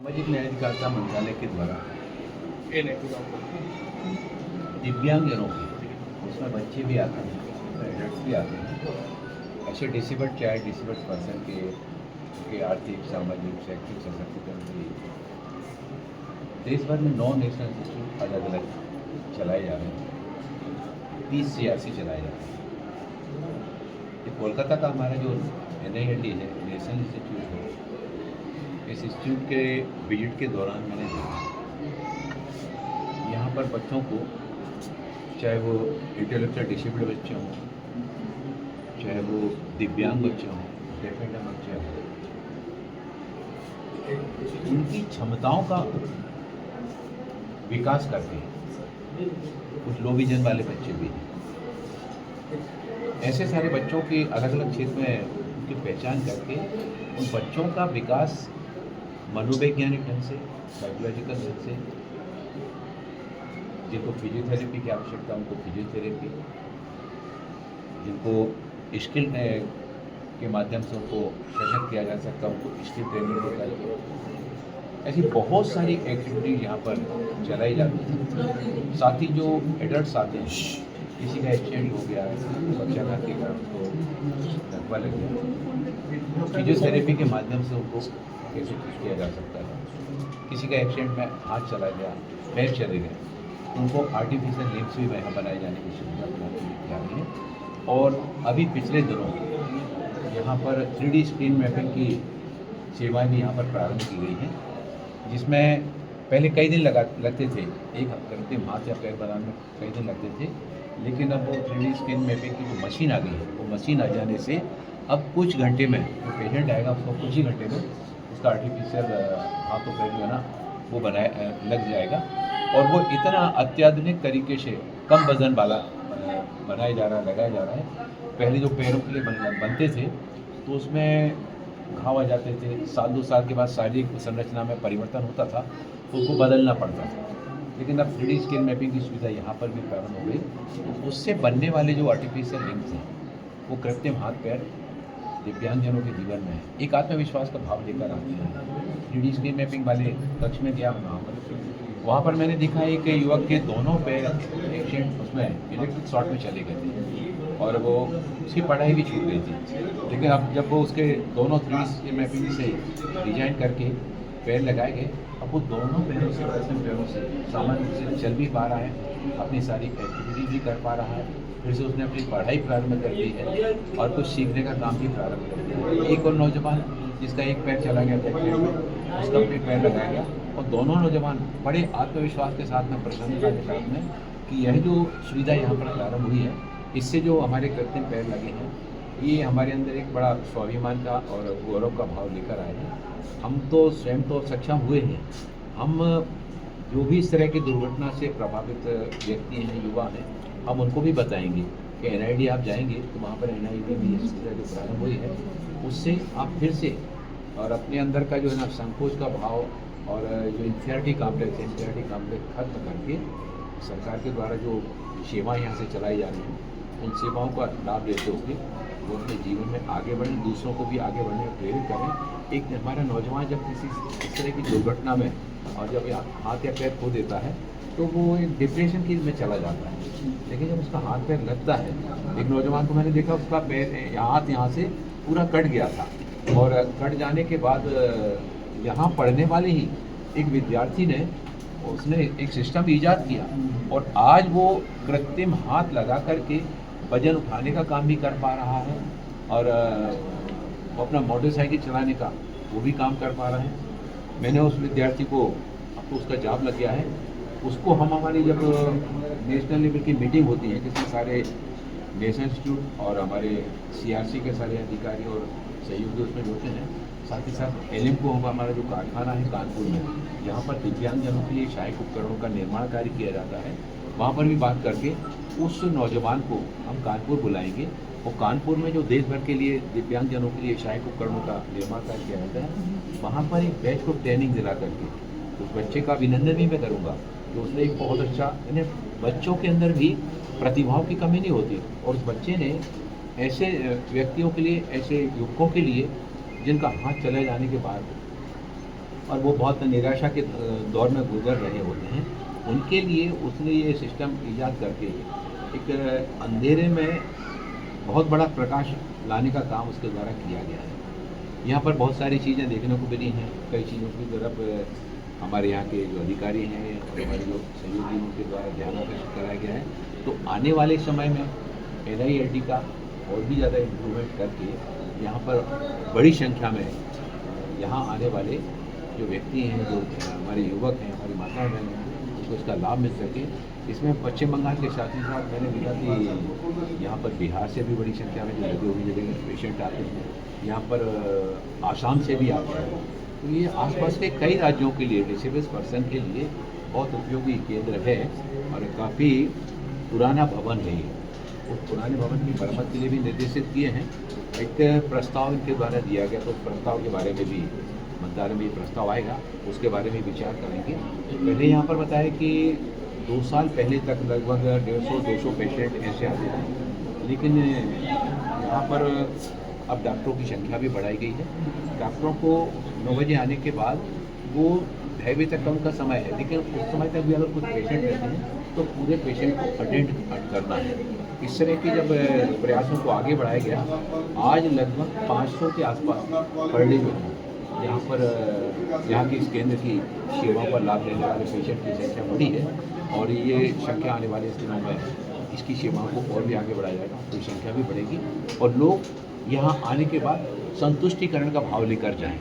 सामाजिक न्याय अधिकारिता मंत्रालय के द्वारा दिव्यांगजनों के, उसमें बच्चे भी आते हैं, उसमें एडल्ट्स भी आते हैं, ऐसे डिसेबल्ड चाइल्ड डिसेबल्ड पर्सन के आर्थिक सामाजिक शैक्षिक सशक्तिकरण के लिए देश भर में 9 नेशनल इंस्टीट्यूट अलग अलग चलाए जा रहे हैं, 30 CRC चलाए जा रहे हैं। ये कोलकाता का हमारा जो NILD है, नेशनल इंस्टीट्यूट है, इस इंस्टीट्यूट के विजिट के दौरान मैंने देखा यहाँ पर बच्चों को, चाहे वो इंटेलेक्चुअल डिसेबल्ड बच्चे हों, चाहे वो दिव्यांग बच्चे हों, डेफ एंड डम्ब बच्चे हों, उनकी क्षमताओं का विकास करते हैं। कुछ लो विजन वाले बच्चे भी हैं। ऐसे सारे बच्चों की अलग अलग क्षेत्र में उनकी पहचान करके उन बच्चों का विकास मनोवैज्ञानिक ढंग से, साइकोलॉजिकल ढंग से, जिनको फिजियोथेरेपी की आवश्यकता उनको फिजियोथेरेपी, जिनको स्किल के माध्यम से उनको सशक्त किया जा सकता उनको स्किल ट्रेनिंग दे करके, ऐसी बहुत सारी एक्टिविटीज यहाँ पर चलाई जाती है। साथ ही जो एडल्ट्स आते हैं, किसी का एक्सीडेंट हो गया, बच्चा घर के कारण उसको धक्का लग गया, फिजियोथेरेपी के माध्यम से उनको कैसे ठीक किया जा सकता है। किसी का एक्सीडेंट में हाथ चला गया, पैर चले गए, उनको आर्टिफिशियल लिम्स भी वहाँ बनाए जाने की सुविधा बनाई जा रही है। और अभी पिछले दिनों यहाँ पर 3D स्क्रीन मैपिंग की सेवाएं भी यहाँ पर प्रारंभ की गई हैं, जिसमें पहले कई दिन लगते थे, एक कृत्रिम हाथ या पैर बनाने में कई दिन लगते थे, लेकिन अब वो 3D स्क्रीन मैपिंग की जो मशीन आ गई है, वो मशीन आ जाने से अब कुछ घंटे में जो पेशेंट आएगा उसको कुछ ही घंटे में उसका आर्टिफिशियल हाथ और पैर जो है ना वो लग जाएगा। और वो इतना अत्याधुनिक तरीके से कम वजन वाला बनाया जा रहा है, लगाया जा रहा है। पहले जो पैरों के लिए बनते थे तो उसमें घाव आ जाते थे, 1-2 साल के बाद शारीरिक संरचना में परिवर्तन होता था तो उसको बदलना पड़ता था। लेकिन अब 3D स्क्रीन मैपिंग की सुविधा यहाँ पर भी प्रारंभ हो गई, तो उससे बनने वाले जो आर्टिफिशियल लिम्स हैं वो कृत्रिम हाथ पैर दिव्यांगजनों के जीवन में एक आत्मविश्वास का भाव लेकर आते हैं। 3D स्क्रीन मैपिंग वाले कक्ष में गया वहाँ पर मैंने देखा एक युवक के दोनों पैर एक्सीडेंट उसमें इलेक्ट्रिक शॉर्ट में चले गए थे और वो उसकी पढ़ाई भी छूट गई थी। लेकिन अब जब वो उसके दोनों 3D स्क्रीन मैपिंग से डिजाइन करके पैर लगाए गए, अब वो दोनों पैरों से, कृत्रिम पैरों से सामान्य रूप से चल भी पा रहा है, अपनी सारी एक्टिविटी भी कर पा रहा है। फिर से उसने अपनी पढ़ाई प्रारंभ कर दी है और कुछ सीखने का काम भी प्रारंभ कर दिया है। एक और नौजवान जिसका एक पैर चला गया था एक्सीडेंट में, उसका भी पैर लगाया गया और दोनों नौजवान बड़े आत्मविश्वास के साथ में, प्रसन्नता के साथ में कि यह जो सुविधा यहाँ पर प्रारंभ हुई है, इससे जो हमारे कृत्रिम पैर लगे हैं ये हमारे अंदर एक बड़ा स्वाभिमान का और गौरव का भाव लेकर आए हैं। हम तो स्वयं तो सक्षम हुए हैं, हम जो भी इस तरह की दुर्घटना से प्रभावित व्यक्ति हैं, युवा हैं, हम उनको भी बताएंगे कि NID आप जाएंगे तो वहाँ पर NID में ये सुविधा जो प्रारंभ हुई है उससे आप फिर से और अपने अंदर का जो है ना संकोच का भाव और जो इंफीरियरिटी कॉम्प्लेक्स खत्म करके सरकार के द्वारा जो सेवाएं यहाँ से चलाई जा रही हैं उन सेवाओं का लाभ लेते हुए वो अपने जीवन में आगे बढ़ें, दूसरों को भी आगे बढ़ने में प्रेरित करें। एक हमारा नौजवान जब किसी इस तरह की दुर्घटना में और जब हाथ या पैर खो देता है तो वो एक डिप्रेशन की में चला जाता है, लेकिन जब उसका हाथ पैर लगता है, एक नौजवान को मैंने देखा उसका पैर हाथ यहाँ से पूरा कट गया था और कट जाने के बाद यहाँ पढ़ने वाले ही एक विद्यार्थी ने उसने एक सिस्टम ईजाद किया और आज वो कृत्रिम हाथ लगा करके वजन उठाने का काम भी कर पा रहा है और वो अपना मोटरसाइकिल चलाने का वो भी काम कर पा रहा है। मैंने उस विद्यार्थी को, अब तो उसका जॉब लग गया है, उसको हम हमारी जब नेशनल लेवल की मीटिंग होती है जिसमें सारे नेशनल इंस्टीट्यूट और हमारे CRC के सारे अधिकारी और सहयोगी उसमें जुड़ते हैं, साथ ही साथ एलिम्को हमारा जो कारखाना है कानपुर में, जहाँ पर दिव्यांगजनों के लिए सहायक उपकरणों का निर्माण कार्य किया जाता है, वहाँ पर भी बात करके उस नौजवान को हम कानपुर बुलाएंगे और कानपुर में जो देश भर के लिए दिव्यांगजनों के लिए सहायक उपकरणों का निर्माण कार्य किया जाता है, वहाँ पर एक बैच को ट्रेनिंग दिला करके उस बच्चे का अभिनंदन भी मैं करूँगा कि उसने एक बहुत अच्छा, यानी बच्चों के अंदर भी प्रतिभाओं की कमी नहीं होती और उस बच्चे ने ऐसे व्यक्तियों के लिए, ऐसे युवकों के लिए जिनका हाथ चले जाने के बाद और वो बहुत निराशा के दौर में गुजर रहे होते हैं, उनके लिए उसने ये सिस्टम ईजाद करके एक अंधेरे में बहुत बड़ा प्रकाश लाने का काम उसके द्वारा किया गया है। यहाँ पर बहुत सारी चीज़ें देखने को मिली हैं, कई चीज़ों की तरफ हमारे यहाँ के जो अधिकारी हैं और हमारे जो सहयोगी उनके द्वारा ध्यान आकर्षित कराया गया है। तो आने वाले समय में NILT का और भी ज़्यादा इम्प्रूवमेंट करके यहाँ पर बड़ी संख्या में यहाँ आने वाले जो व्यक्ति हैं, जो हमारे युवक हैं, हमारी माताएं बहनें हैं, उसको इसका लाभ मिल सके। इसमें पश्चिम बंगाल के साथ ही साथ मैंने देखा कि यहाँ पर बिहार से भी बड़ी संख्या में जो लगे हुए जगह पेशेंट आते हैं, यहाँ पर आसाम से भी आते हैं। तो ये आसपास के कई राज्यों के लिए डिसेबल्स पर्सन के लिए बहुत उपयोगी केंद्र है और काफ़ी पुराना भवन है ये। उस पुराने भवन की मरम्मत के लिए भी निर्देशित किए हैं। एक प्रस्ताव इनके द्वारा दिया गया, तो उस प्रस्ताव के बारे में भी मंत्रालय में ये प्रस्ताव आएगा, उसके बारे में विचार करेंगे। पहले यहाँ पर बताया कि 2 साल पहले तक लगभग 150-200 पेशेंट ऐसे आते थे, लेकिन यहाँ पर अब डॉक्टरों की संख्या भी बढ़ाई गई है। डॉक्टरों को 9 बजे आने के बाद वो 6 बजे तक का उनका समय है, लेकिन उस समय तक भी अगर कुछ पेशेंट रहते हैं तो पूरे पेशेंट को अटेंड करना है। इस तरह की जब प्रयासों को आगे बढ़ाया गया, आज लगभग 500 के आसपास पर डे जो है यहाँ पर यहाँ की इस केंद्र की सेवाओं का लाभ लेने वाले पेशेंट की संख्या बढ़ी है और ये संख्या आने वाले दिनों में इसकी सेवाओं को और भी आगे बढ़ाया जाएगा, तो संख्या भी बढ़ेगी और लोग यहाँ आने के बाद संतुष्टिकरण का भाव लेकर जाएं।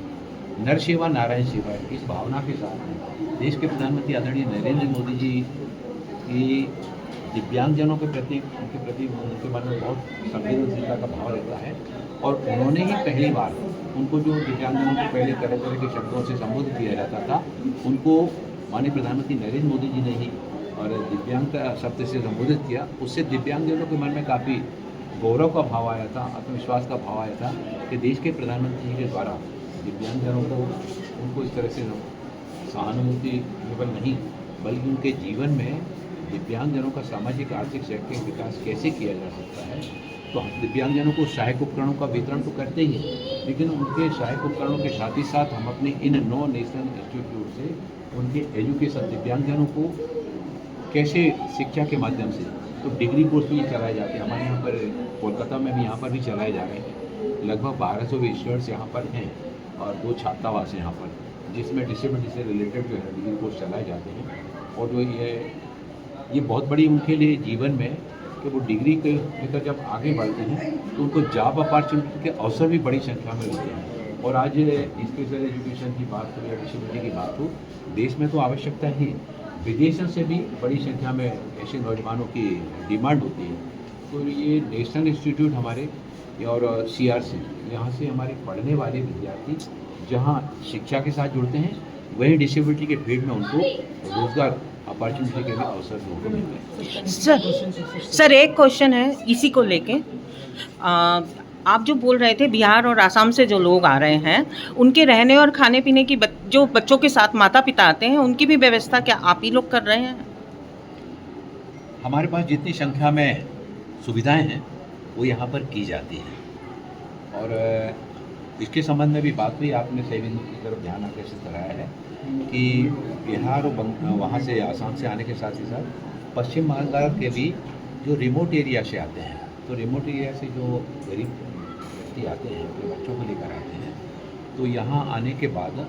नर सेवा नारायण सेवा, इस भावना के साथ देश के प्रधानमंत्री आदरणीय नरेंद्र मोदी जी की दिव्यांगजनों के प्रति उनके मन में बहुत संवेदनशीलता का भाव रहता है और उन्होंने ही पहली बार उनको जो दिव्यांगजनों को पहले तरह तरह के शब्दों से संबोधित किया जाता था, उनको माननीय प्रधानमंत्री नरेंद्र मोदी जी ने ही और दिव्यांग शब्द से संबोधित किया। उससे दिव्यांगजनों के मन में काफ़ी गौरव का भाव आया था, आत्मविश्वास का भाव आया था कि देश के प्रधानमंत्री जी के द्वारा दिव्यांगजनों को उनको इस तरह से सहानुभूति केवल नहीं बल्कि उनके जीवन में दिव्यांगजनों का सामाजिक आर्थिक शैक्षिक विकास कैसे किया जा सकता है। तो हम दिव्यांगजनों को सहायक उपकरणों का वितरण तो करते ही हैं, लेकिन उनके सहायक उपकरणों के साथ ही साथ हम अपने इन 9 नेशनल इंस्टीट्यूट से उनके एजुकेशन दिव्यांगजनों को कैसे शिक्षा के माध्यम से तो डिग्री कोर्स भी चलाए जाते हैं। हमारे यहाँ पर कोलकाता में भी यहाँ पर भी चलाए जा रहे हैं। लगभग 1200 स्टूडेंट्स यहाँ पर हैं और 2 छात्रावास हैं यहाँ पर, जिसमें डिसेबिलिटी से रिलेटेड जो है डिग्री कोर्स चलाए जाते हैं। और जो ये बहुत बड़ी उनके लिए जीवन में कि वो डिग्री के लेकर जब आगे बढ़ते हैं तो उनको जॉब अपॉर्चुनिटी के अवसर भी बड़ी संख्या में मिलते हैं। और आज स्पेशल एजुकेशन की बात हो या डिसेबिलिटी की बात हो, देश में तो आवश्यकता ही, विदेशों से भी बड़ी संख्या में ऐसे नौजवानों की डिमांड होती है। तो ये नेशनल इंस्टीट्यूट हमारे और CRC यहाँ से हमारे पढ़ने वाले विद्यार्थी जहाँ शिक्षा के साथ जुड़ते हैं, वहीं डिसेबिलिटी के फील्ड में उनको रोजगार अपॉर्चुनिटी के भी अवसर उनको मिलते हैं। सर एक क्वेश्चन है इसी को लेके, आप जो बोल रहे थे बिहार और आसाम से जो लोग आ रहे हैं उनके रहने और खाने पीने की जो बच्चों के साथ माता पिता आते हैं उनकी भी व्यवस्था क्या आप ही लोग कर रहे हैं? हमारे पास जितनी संख्या में सुविधाएं हैं वो यहाँ पर की जाती हैं और इसके संबंध में भी बात हुई, आपने सही बिंदु की तरफ ध्यान आकर्षित कराया है कि बिहार और वहाँ से आसाम से आने के साथ ही साथ पश्चिम बंगाल के भी जो रिमोट एरिया से आते हैं, तो रिमोट एरिया से जो गरीब व्यक्ति आते हैं अपने बच्चों को लेकर आते हैं, तो यहाँ आने के बाद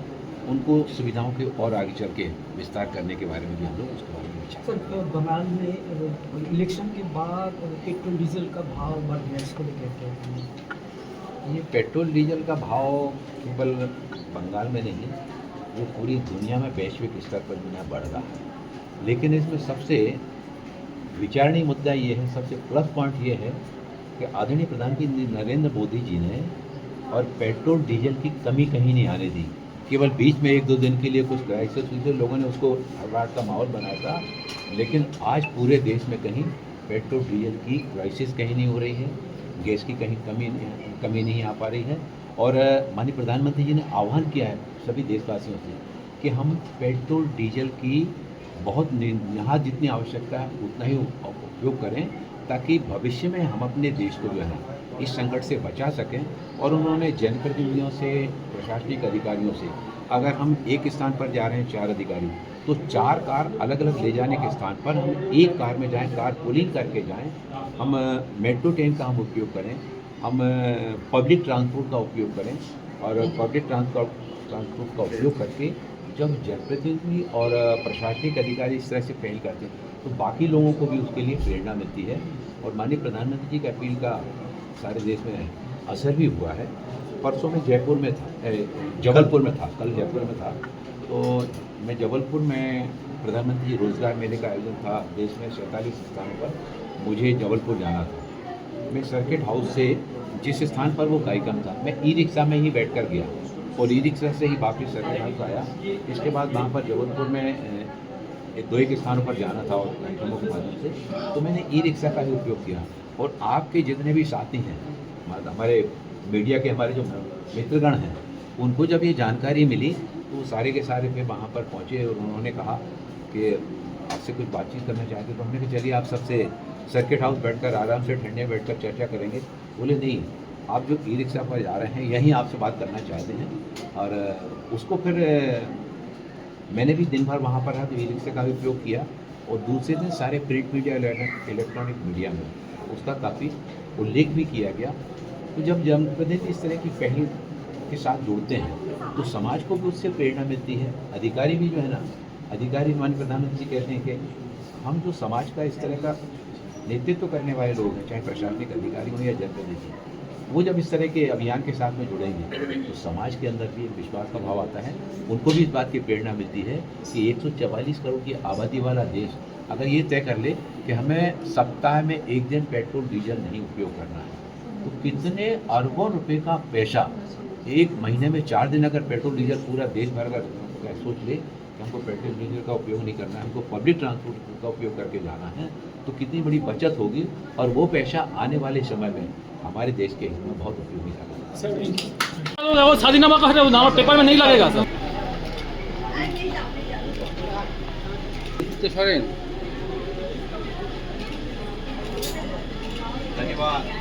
उनको सुविधाओं के और आगे चल के विस्तार करने के बारे में भी हम लोग उसके बारे में विचार। सर बंगाल में इलेक्शन के बाद पेट्रोल डीजल का भाव बढ़ गया, इसको लेकर क्या? ये पेट्रोल डीजल का भाव केवल बंगाल में नहीं, वो पूरी दुनिया में वैश्विक स्तर पर जो है बढ़ रहा है। लेकिन इसमें सबसे विचारणीय मुद्दा ये है, सबसे प्लस पॉइंट ये है कि आदरणीय प्रधानमंत्री नरेंद्र मोदी जी ने और पेट्रोल डीजल की कमी कहीं नहीं आने दी। केवल बीच में 1-2 दिन के लिए कुछ क्राइसिस हुई थी, लोगों ने उसको हड़बड़ाहट का माहौल बनाया था, लेकिन आज पूरे देश में कहीं पेट्रोल डीजल की क्राइसिस कहीं नहीं हो रही है, गैस की कहीं कमी नहीं आ पा रही है। और माननीय प्रधानमंत्री जी ने आह्वान किया है सभी देशवासियों से कि हम पेट्रोल डीजल की बहुत यहाँ जितनी आवश्यकता है उतना ही उपयोग करें, ताकि भविष्य में हम अपने देश को जो है इस संकट से बचा सकें। और उन्होंने जनप्रतिनिधियों से, प्रशासनिक अधिकारियों से अगर हम एक स्थान पर जा रहे हैं 4 अधिकारी, तो 4 कार अलग अलग ले जाने के स्थान पर हम एक कार में जाएं, कार पुलिंग करके जाएं, हम मेट्रो ट्रेन का हम उपयोग करें, हम पब्लिक ट्रांसपोर्ट का उपयोग करें और पब्लिक ट्रांसपोर्ट का उपयोग करके जब जनप्रतिनिधि और प्रशासनिक अधिकारी इस तरह से पहल करते हैं तो बाकी लोगों को भी उसके लिए प्रेरणा मिलती है। और माननीय प्रधानमंत्री जी की अपील का सारे देश में असर भी हुआ है। परसों में जयपुर में था, जबलपुर में था, कल जयपुर में था, तो मैं जबलपुर में प्रधानमंत्री रोजगार मेले का आयोजन था, देश में 47 स्थानों पर मुझे जबलपुर जाना था। मैं सर्किट हाउस से जिस स्थान पर वो कार्यक्रम था, मैं ई रिक्शा में ही बैठ कर गया और ई रिक्शा से ही वापस सर्किट हाउस आया। इसके बाद वहाँ पर जबलपुर में एक स्थानों पर जाना था और कार्यक्रमों के माध्यम से, तो मैंने ई रिक्शा का भी उपयोग किया। और आपके जितने भी साथी हैं, हमारे मीडिया के हमारे जो मित्रगण हैं, उनको जब ये जानकारी मिली तो वो सारे के सारे फिर वहाँ पर पहुँचे और उन्होंने कहा कि आपसे कुछ बातचीत करना चाहते, तो हमने कहा चलिए आप सबसे सर्किट हाउस बैठकर आराम से ठंडे बैठकर चर्चा करेंगे। बोले नहीं, आप जो ई रिक्शा पर जा रहे हैं यहीं आपसे बात करना चाहते हैं। और उसको फिर मैंने भी दिन भर वहाँ पर रहा तो ई रिक्शा का भी उपयोग किया और दूसरे दिन सारे प्रिंट मीडिया इलेक्ट्रॉनिक मीडिया में उसका काफ़ी उल्लेख भी किया गया। तो जब जनप्रतिनिधि इस तरह की पहल के साथ जुड़ते हैं तो समाज को भी उससे प्रेरणा मिलती है। अधिकारी भी जो है ना, अधिकारी माननीय प्रधानमंत्री जी कहते हैं कि हम जो समाज का इस तरह का नेतृत्व करने वाले लोग हैं, चाहे प्रशासनिक अधिकारी हों या जनप्रतिनिधि, वो जब इस तरह के अभियान के साथ में जुड़ेंगे तो समाज के अंदर भी एक विश्वास का भाव आता है। उनको भी इस बात की प्रेरणा मिलती है कि 144 करोड़ की आबादी वाला देश अगर ये तय कर ले कि हमें सप्ताह में एक दिन पेट्रोल डीजल नहीं उपयोग करना है, तो कितने अरबों रुपए का पैसा एक महीने में 4 दिन अगर पेट्रोल डीजल पूरा देश भर अगर सोच ले कि हमको पेट्रोल डीजल का उपयोग नहीं करना है, हमको पब्लिक ट्रांसपोर्ट का उपयोग करके जाना है, तो कितनी बड़ी बचत होगी और वो पैसा आने वाले समय में हमारे देश के हित में बहुत उपयोगी होगा। सर वो शादीनामा का है, वो नामा पेपर में नहीं लगेगा सर। धन्यवाद।